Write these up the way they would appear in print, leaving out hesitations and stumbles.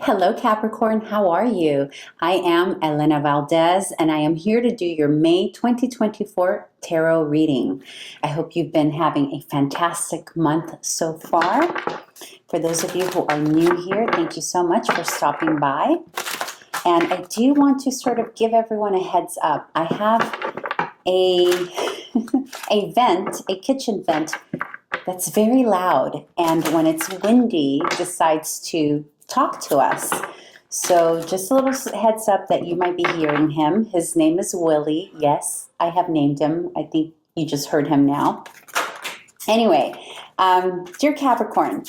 Hello Capricorn, how are you? I am Elena Valdez and I am here to do your May 2024 tarot reading. I hope you've been having a fantastic month so far. For those of you who are new here, thank you so much for stopping by. And I do want to sort of give everyone a heads up. I have a kitchen vent that's very loud, and when it's windy, decides to talk to us. So just a little heads up that you might be hearing him. His name is Willie. Yes, I have named him. I think you just heard him now. Anyway, dear Capricorn,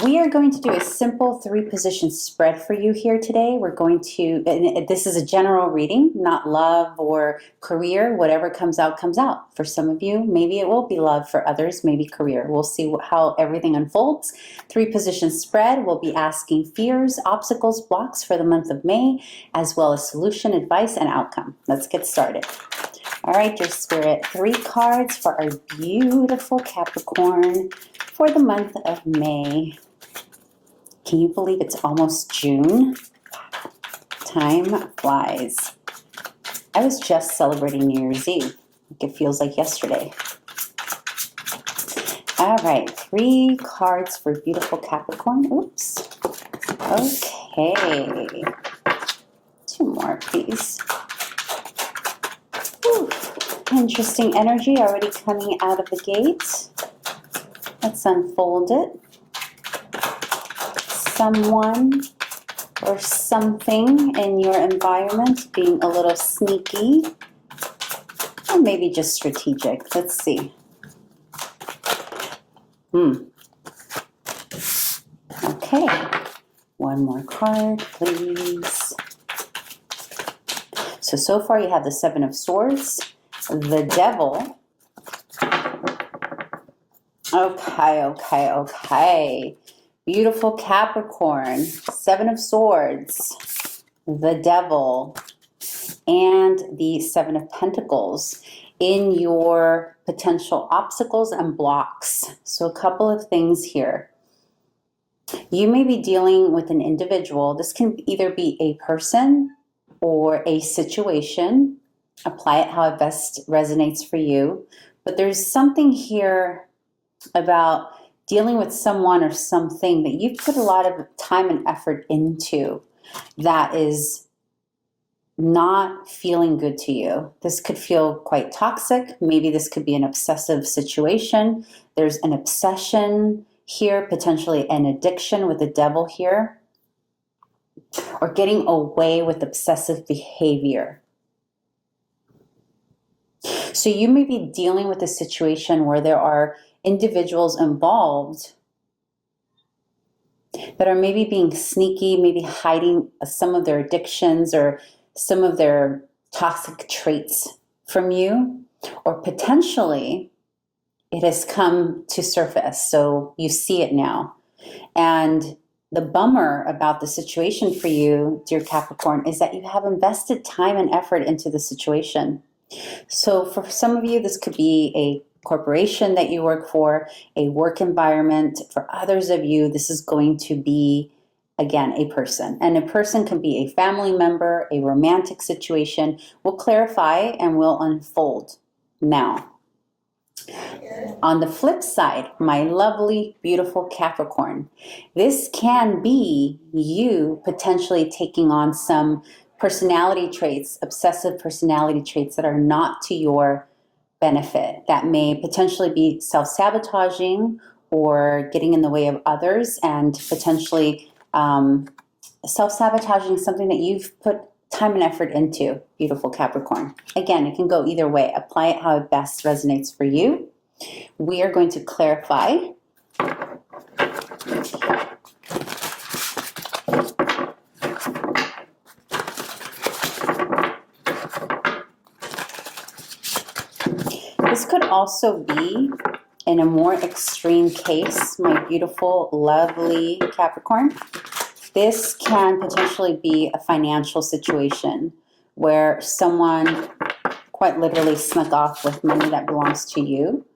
we are going to do a simple 3-position spread for you here today. We're going to, and this is a general reading, not love or career. Whatever comes out, comes out. For some of you, maybe it will be love. For others, maybe career. We'll see how everything unfolds. 3-position spread. We'll be asking fears, obstacles, blocks for the month of May, as well as solution, advice, and outcome. Let's get started. All right, dear Spirit, 3 cards for our beautiful Capricorn for the month of May. Can you believe it's almost June? Time flies. I was just celebrating New Year's Eve. It feels like yesterday. All right, 3 cards for beautiful Capricorn. Oops. Okay. 2 more, please. Whew. Interesting energy already coming out of the gate. Let's unfold it. Someone or something in your environment being a little sneaky, or maybe just strategic. Let's see. Okay. 1 more card, please. So far you have the 7 of Swords, the Devil. Okay. Beautiful Capricorn, 7 of Swords, the Devil, and the 7 of Pentacles in your potential obstacles and blocks. So a couple of things here. You may be dealing with an individual. This can either be a person or a situation. Apply it how it best resonates for you. But there's something here about dealing with someone or something that you've put a lot of time and effort into that is not feeling good to you. This could feel quite toxic. Maybe this could be an obsessive situation. There's an obsession here, potentially an addiction with the Devil here, or getting away with obsessive behavior. So you may be dealing with a situation where there are individuals involved that are maybe being sneaky, maybe hiding some of their addictions or some of their toxic traits from you, or potentially it has come to surface, so you see it now. And the bummer about the situation for you, dear Capricorn, is that you have invested time and effort into the situation. So for some of you, this could be a corporation that you work for, a work environment. For others of you, this is going to be, again, a person. And a person can be a family member, a romantic situation. We'll clarify and we'll unfold now. On the flip side, my lovely, beautiful Capricorn, this can be you potentially taking on some personality traits, obsessive personality traits that are not to your benefit, that may potentially be self-sabotaging or getting in the way of others, and potentially self-sabotaging something that you've put time and effort into, beautiful Capricorn. Again, it can go either way. Apply it how it best resonates for you. We are going to clarify. This could also be, in a more extreme case, my beautiful, lovely Capricorn, this can potentially be a financial situation where someone quite literally snuck off with money that belongs to you,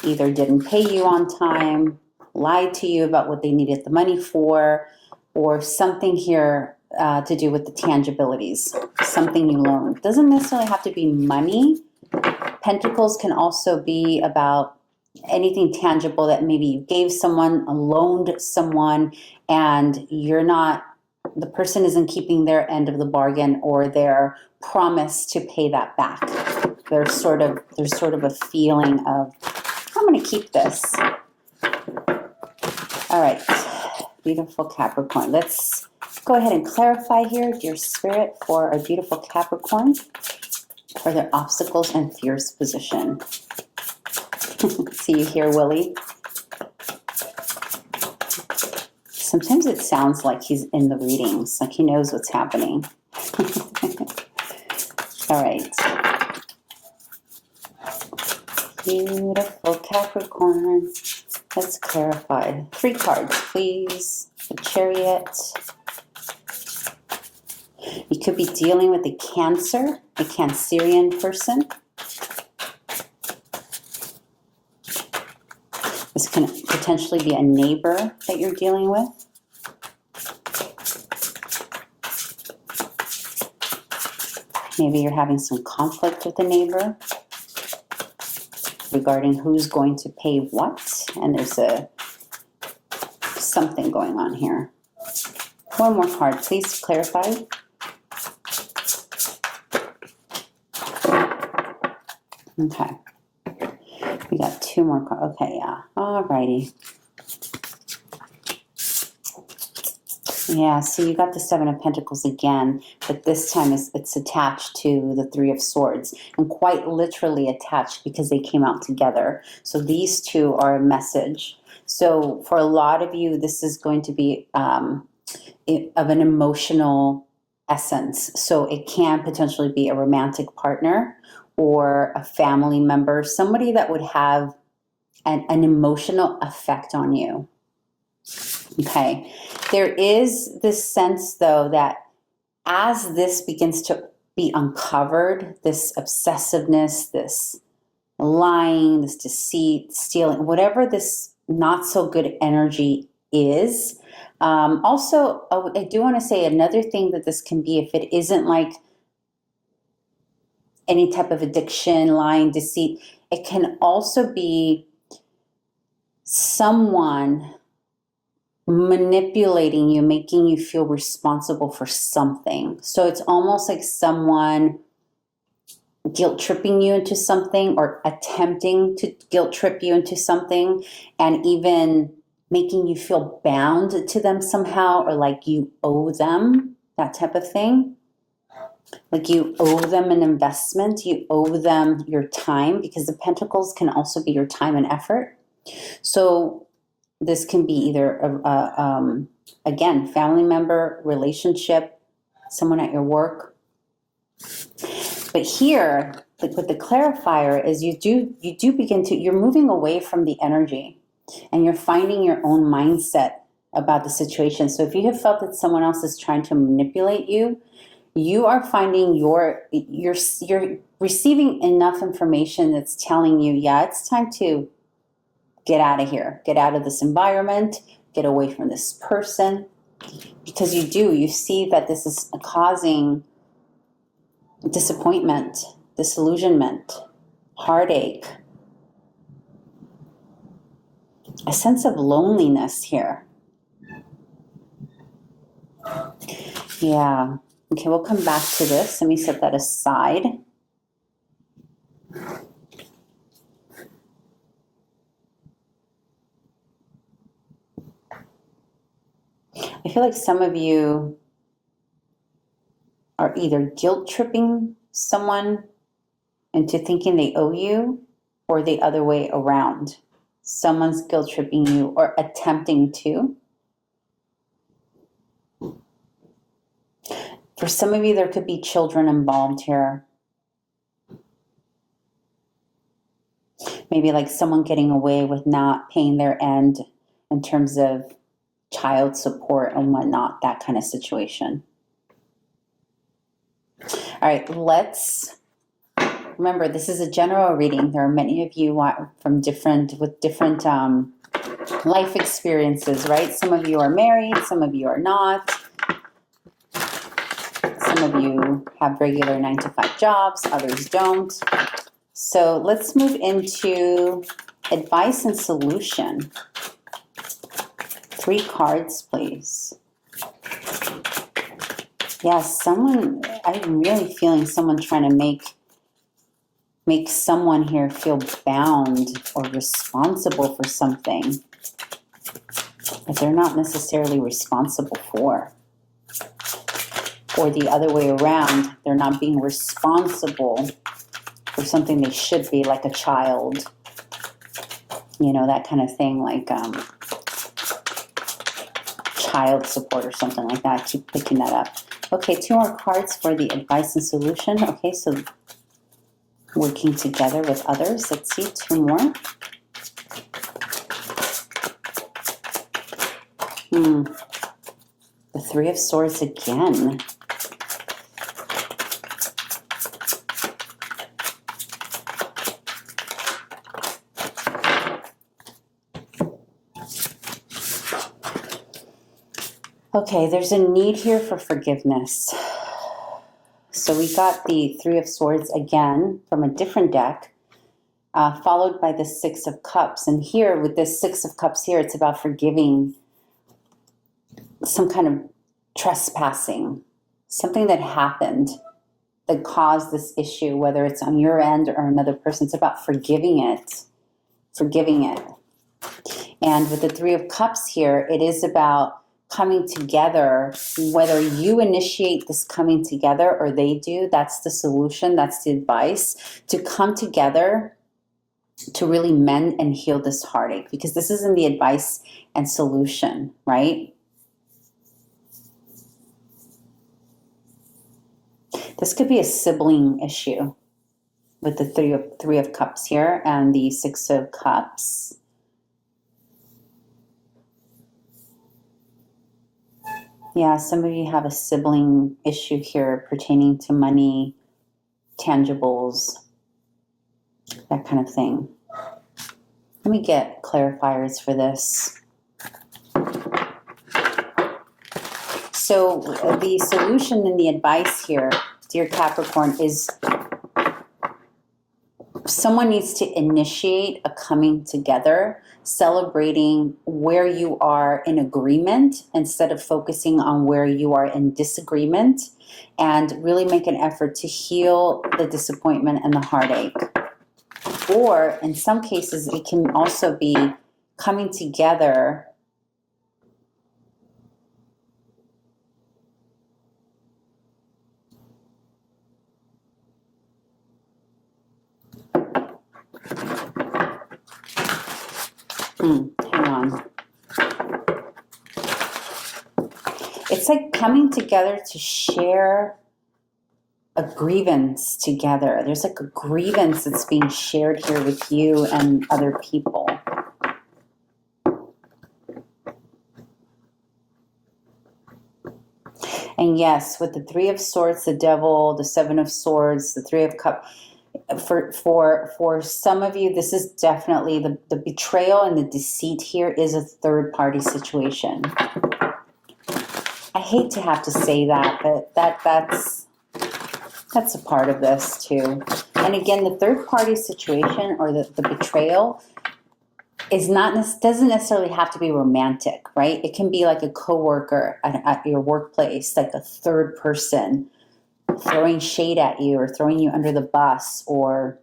either didn't pay you on time, lied to you about what they needed the money for, or something here to do with the tangibilities, something you loaned. Doesn't necessarily have to be money. Pentacles can also be about anything tangible that maybe you gave someone, loaned someone, and you're not, the person isn't keeping their end of the bargain or their promise to pay that back. There's sort of a feeling of, I'm going to keep this. All right, beautiful Capricorn. Let's go ahead and clarify here, dear Spirit, for our beautiful Capricorn, for their obstacles and fears position. See you here, Willie. Sometimes it sounds like he's in the readings, like he knows what's happening. All right. Beautiful Capricorn. Let's clarify. 3 cards, please. The Chariot. You could be dealing with a Cancer, a Cancerian person. This can potentially be a neighbor that you're dealing with. Maybe you're having some conflict with a neighbor regarding who's going to pay what, and there's something going on here. One more card, please, to clarify. Okay. We got 2 more cards. Okay, yeah. Alrighty. Yeah, so you got the 7 of Pentacles again, but this time it's attached to the 3 of Swords, and quite literally attached because they came out together. So these 2 are a message. So for a lot of you, this is going to be of an emotional essence. So it can potentially be a romantic partner or a family member, somebody that would have an emotional effect on you. Okay. There is this sense, though, that as this begins to be uncovered, this obsessiveness, this lying, this deceit, stealing, whatever this not so good energy is. Also, I do want to say another thing that this can be, if it isn't like any type of addiction, lying, deceit, it can also be someone manipulating you, making you feel responsible for something. So it's almost like someone guilt tripping you into something, or attempting to guilt trip you into something, and even making you feel bound to them somehow, or like you owe them, that type of thing. Like you owe them an investment, you owe them your time, because the Pentacles can also be your time and effort. So this can be either, again, family member, relationship, someone at your work. But here, with the clarifier, is you do begin to, you're moving away from the energy, and you're finding your own mindset about the situation. So if you have felt that someone else is trying to manipulate you, you are finding you're receiving enough information that's telling you, yeah, it's time to get out of here, get out of this environment, get away from this person, because you see that this is causing disappointment, disillusionment, heartache, a sense of loneliness here. Yeah. Okay, we'll come back to this. Let me set that aside. I feel like some of you are either guilt tripping someone into thinking they owe you, or the other way around. Someone's guilt tripping you or attempting to. For some of you, there could be children involved here. Maybe like someone getting away with not paying their end in terms of child support and whatnot, that kind of situation. All right, remember, this is a general reading. There are many of you with different life experiences, right? Some of you are married, some of you are not. Some of you have regular 9-to-5 jobs, others don't. So let's move into advice and solution. 3 cards, please. Yeah, I'm really feeling someone trying to make someone here feel bound or responsible for something that they're not necessarily responsible for. Or the other way around, they're not being responsible for something they should be, like a child. You know, that kind of thing, like child support or something like that. I keep picking that up. Okay, 2 more cards for the advice and solution. Okay, so working together with others. Let's see, 2 more. The 3 of Swords again. Okay, there's a need here for forgiveness. So we got the 3 of Swords again from a different deck, followed by the 6 of Cups. And here, with this 6 of Cups here, it's about forgiving some kind of trespassing, something that happened that caused this issue, whether it's on your end or another person. It's about forgiving it. Forgiving it. And with the 3 of Cups here, it is about coming together, whether you initiate this coming together or they do. That's the solution, that's the advice, to come together to really mend and heal this heartache, because this isn't the advice and solution, right? This could be a sibling issue with the 3 of Cups here and the 6 of Cups. Yeah, some of you have a sibling issue here pertaining to money, tangibles, that kind of thing. Let me get clarifiers for this. So the solution and the advice here, dear Capricorn, is someone needs to initiate a coming together, celebrating where you are in agreement instead of focusing on where you are in disagreement, and really make an effort to heal the disappointment and the heartache. Or in some cases, it can also be coming together hang on. It's like coming together to share a grievance together. There's like a grievance that's being shared here with you and other people. And yes, with the 3 of Swords, the Devil, the 7 of Swords, the 3 of Cups, for some of you, this is definitely the betrayal and the deceit here is a third party situation. I hate to have to say that, but that's a part of this too. And again, the third party situation or the betrayal doesn't necessarily have to be romantic, right? It can be like a coworker at your workplace, like a third person throwing shade at you or throwing you under the bus, or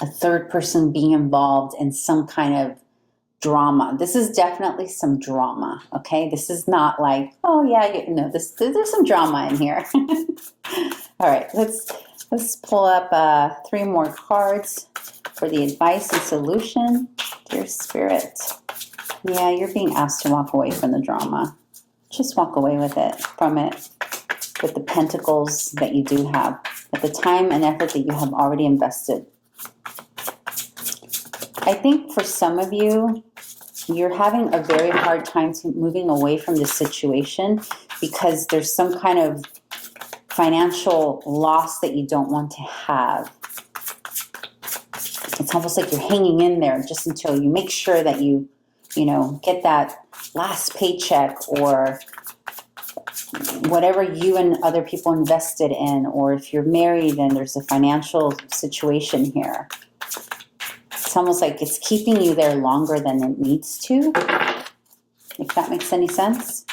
a third person being involved in some kind of drama. This is definitely some drama, okay? This is not like, oh yeah, there's some drama in here. All right, let's pull up 3 more cards for the advice and solution. Dear Spirit, yeah, you're being asked to walk away from the drama. Just walk away from it. With the pentacles that you do have, with the time and effort that you have already invested. I think for some of you, you're having a very hard time moving away from this situation because there's some kind of financial loss that you don't want to have. It's almost like you're hanging in there just until you make sure that you you know, get that last paycheck or whatever you and other people invested in, or if you're married and there's a financial situation here. It's almost like it's keeping you there longer than it needs to, if that makes any sense.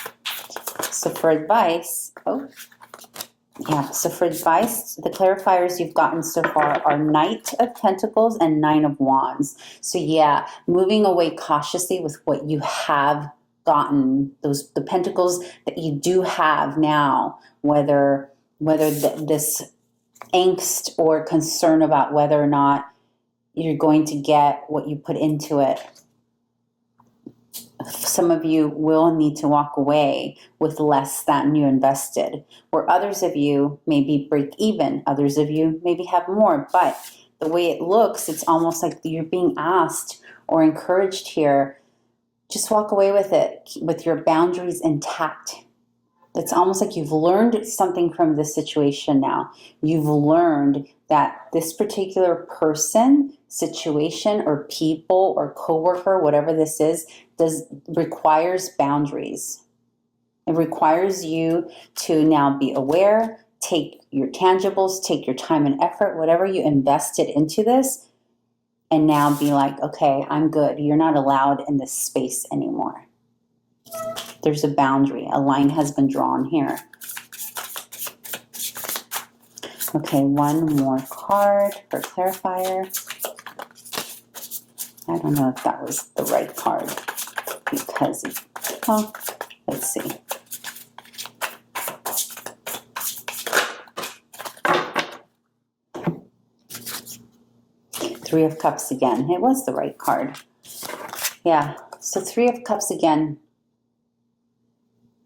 So for advice, so for advice, the clarifiers you've gotten so far are Knight of Pentacles and Nine of Wands. So yeah, moving away cautiously with what you have gotten, the pentacles that you do have now, whether this angst or concern about whether or not you're going to get what you put into it. Some of you will need to walk away with less than you invested, where others of you maybe break even, others of you maybe have more. But the way it looks, it's almost like you're being asked or encouraged here, just walk away with it, with your boundaries intact. It's almost like you've learned something from this situation now. You've learned that this particular person, situation, or people, or coworker, whatever this is, requires boundaries. It requires you to now be aware, take your tangibles, take your time and effort, whatever you invested into this, and now be like, okay, I'm good. You're not allowed in this space anymore. There's a boundary. A line has been drawn here. Okay, one more card for clarifier. I don't know if that was the right card because, well, let's see. Three of Cups again. It was the right card. Yeah, so Three of Cups again.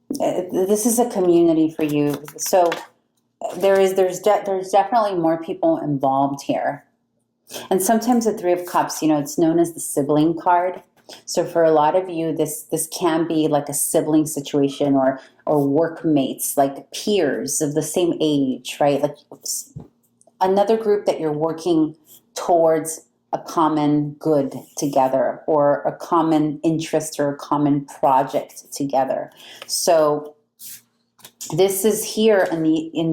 This is a community for you. So there's definitely more people involved here. And sometimes the Three of Cups, you know, it's known as the sibling card. So for a lot of you, this can be like a sibling situation or workmates, like peers of the same age, right? Like another group that you're working towards a common good together, or a common interest or a common project together. So this is here in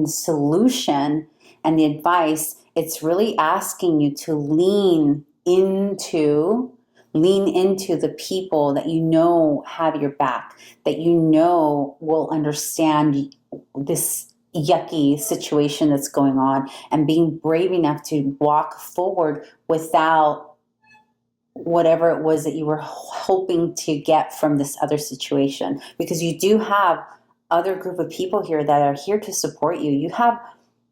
the solution and the advice. It's really asking you to lean into the people that you know have your back, that you know will understand this yucky situation that's going on, and being brave enough to walk forward without whatever it was that you were hoping to get from this other situation. Because you do have other group of people here that are here to support you. You have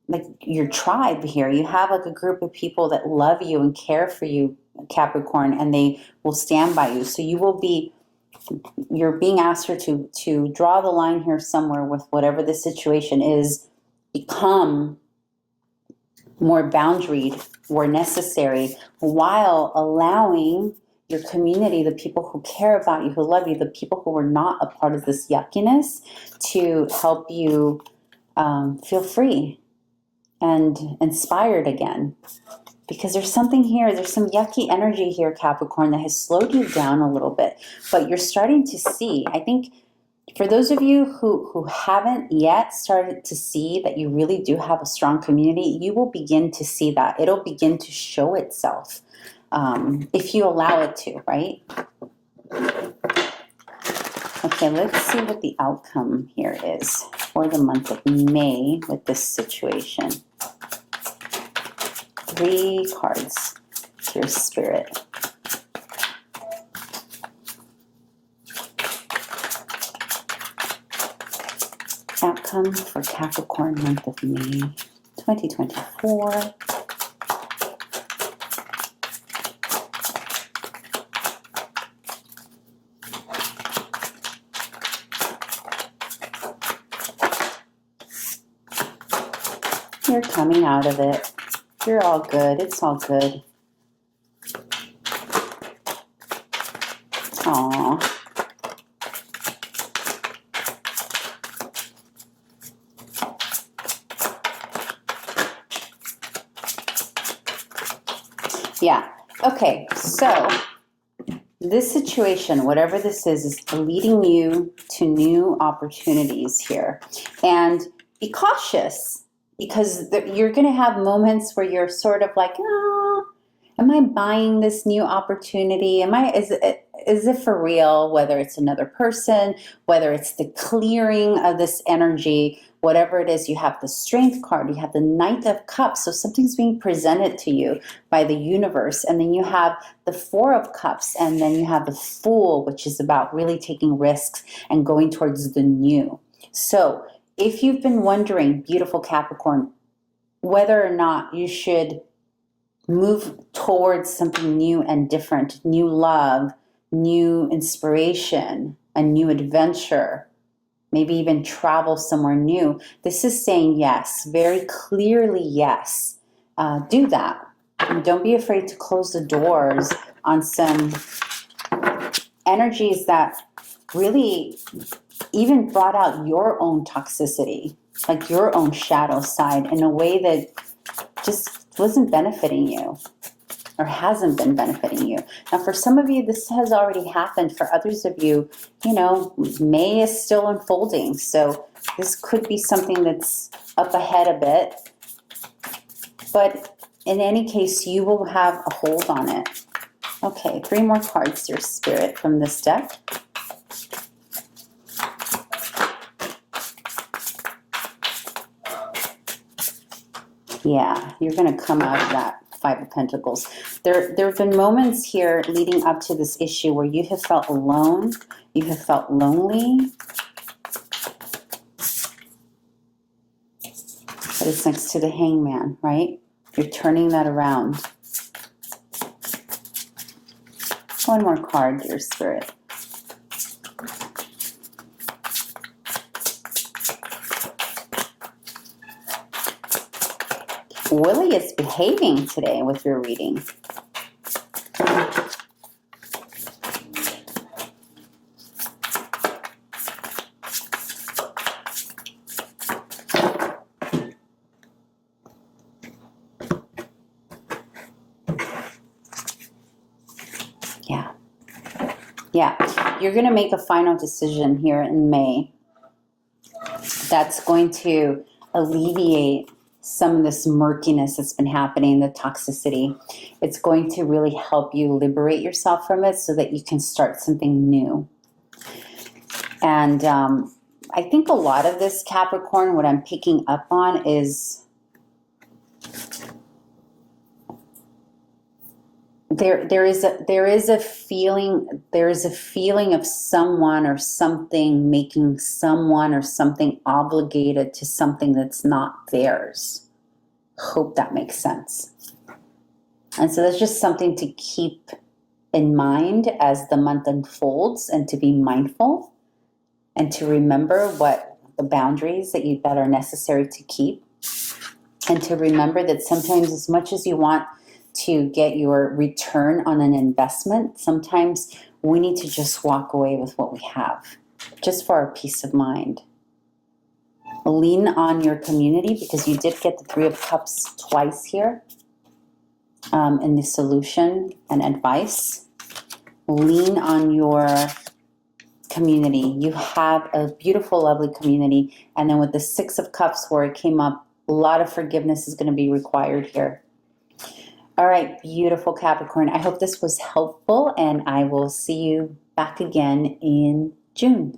like your tribe here. You have like a group of people that love you and care for you, Capricorn, and they will stand by you. So you're being asked here to draw the line here somewhere with whatever the situation is, become more boundaried where necessary, while allowing your community, the people who care about you, who love you, the people who are not a part of this yuckiness, to help you feel free and inspired again. Because there's something here, there's some yucky energy here, Capricorn, that has slowed you down a little bit. But you're starting to see, I think, for those of you who haven't yet started to see that you really do have a strong community, you will begin to see that. It'll begin to show itself if you allow it to, right? Okay, let's see what the outcome here is for the month of May with this situation. 3 cards, dear Spirit. Outcome for Capricorn month of May 2024. You're coming out of it. You're all good. It's all good. Aww. Yeah. Okay. So this situation, whatever this is leading you to new opportunities here. And be cautious, because you're going to have moments where you're sort of like, oh, am I buying this new opportunity? Is it for real? Whether it's another person, whether it's the clearing of this energy, whatever it is, you have the Strength card, you have the Knight of Cups. So something's being presented to you by the universe. And then you have the Four of Cups, and then you have the Fool, which is about really taking risks and going towards the new. So if you've been wondering, beautiful Capricorn, whether or not you should move towards something new and different, new love, new inspiration, a new adventure, maybe even travel somewhere new, this is saying yes, very clearly yes. Do that. And don't be afraid to close the doors on some energies that really even brought out your own toxicity, like your own shadow side, in a way that just wasn't benefiting you or hasn't been benefiting you. Now, for some of you, this has already happened. For others of you, May is still unfolding. So this could be something that's up ahead a bit. But in any case, you will have a hold on it. Okay, 3 more cards, dear Spirit, from this deck. Yeah, you're going to come out of that 5 of Pentacles. There have been moments here leading up to this issue where you have felt alone, you have felt lonely. But it's next to the Hangman, right? You're turning that around. 1 more card, dear Spirit. Willie is behaving today with your reading. Yeah. You're going to make a final decision here in May that's going to alleviate some of this murkiness that's been happening, the toxicity. It's going to really help you liberate yourself from it so that you can start something new. And I think a lot of this, Capricorn, what I'm picking up on is there is a feeling of someone or something making someone or something obligated to something that's not theirs. Hope that makes sense. And so that's just something to keep in mind as the month unfolds, and to be mindful and to remember what the boundaries that are necessary to keep, and to remember that sometimes, as much as you want to get your return on an investment, sometimes we need to just walk away with what we have, just for our peace of mind. Lean on your community, because you did get the 3 of Cups twice here in the solution and advice. Lean on your community. You have a beautiful, lovely community. And then with the 6 of Cups where it came up, a lot of forgiveness is going to be required here. All right, beautiful Capricorn. I hope this was helpful, and I will see you back again in June.